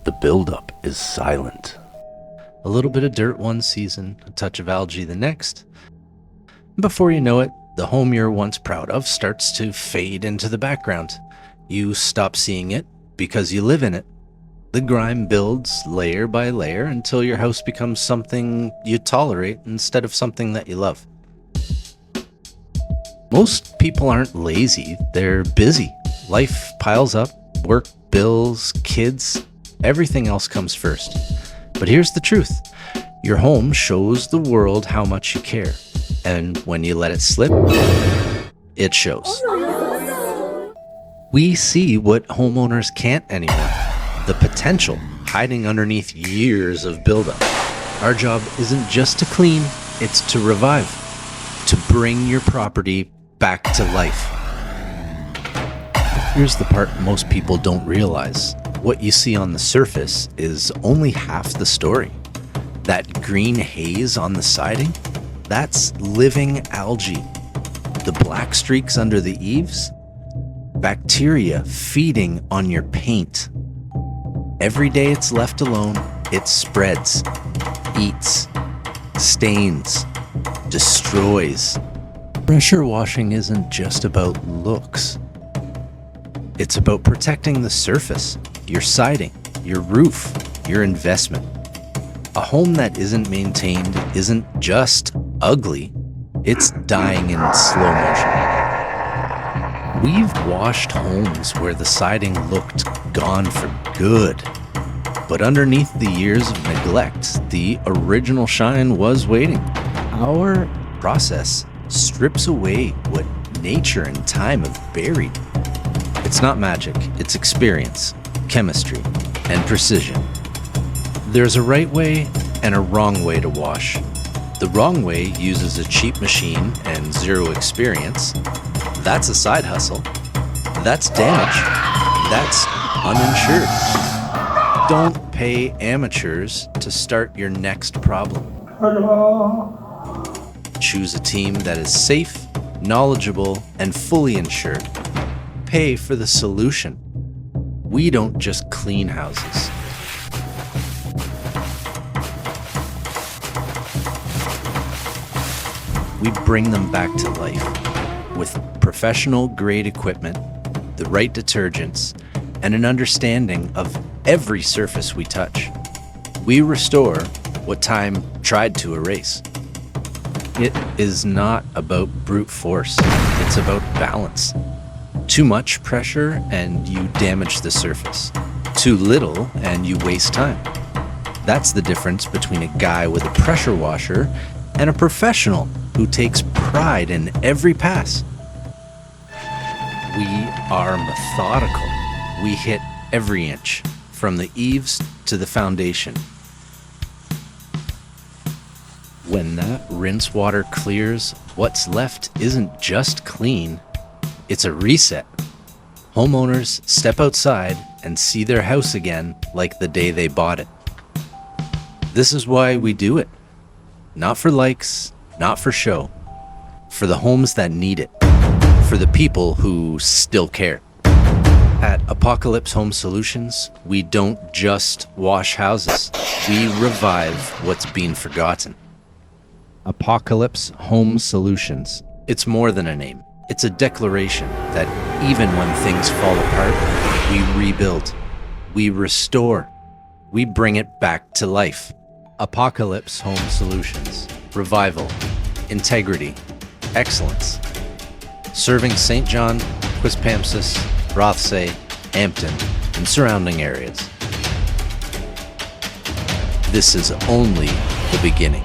The buildup is silent. A little bit of dirt one season, a touch of algae the next. Before you know it, the home you're once proud of starts to fade into the background. You stop seeing it because you live in it. The grime builds layer by layer until your house becomes something you tolerate instead of something that you love. Most people aren't lazy, they're busy. Life piles up, work, bills, kids, everything else comes first. But here's the truth. Your home shows the world how much you care. And when you let it slip, it shows. We see what homeowners can't anymore. The potential hiding underneath years of buildup. Our job isn't just to clean, it's to revive. To bring your property back to life. Here's the part most people don't realize. What you see on the surface is only half the story. That green haze on the siding, that's living algae. The black streaks under the eaves, bacteria feeding on your paint. Every day it's left alone, it spreads, eats, stains, destroys. Pressure washing isn't just about looks. It's about protecting the surface, your siding, your roof, your investment. A home that isn't maintained isn't just ugly, it's dying in slow motion. We've washed homes where the siding looked gone for good. But underneath the years of neglect, the original shine was waiting. Our process strips away what nature and time have buried. It's not magic, it's experience, chemistry, and precision. There's a right way and a wrong way to wash. The wrong way uses a cheap machine and zero experience. That's a side hustle. That's damage. That's uninsured. Don't pay amateurs to start your next problem. Choose a team that is safe, knowledgeable, and fully insured. Pay for the solution. We don't just clean houses. We bring them back to life with professional grade equipment, the right detergents, and an understanding of every surface we touch. We restore what time tried to erase. It is not about brute force, it's about balance. Too much pressure and you damage the surface. Too little and you waste time. That's the difference between a guy with a pressure washer and a professional who takes pride in every pass. We are methodical. We hit every inch, from the eaves to the foundation. When that rinse water clears, what's left isn't just clean, it's a reset. Homeowners step outside and see their house again like the day they bought it. This is why we do it. Not for likes, not for show. For the homes that need it. For the people who still care. At Apocalypse Home Solutions, we don't just wash houses. We revive what's been forgotten. Apocalypse Home Solutions. It's more than a name. It's a declaration that even when things fall apart, we rebuild, we restore, we bring it back to life. Apocalypse Home Solutions. Revival, integrity, excellence. Serving St. John, Quispamsis, Rothesay, Hampton, and surrounding areas. This is only the beginning.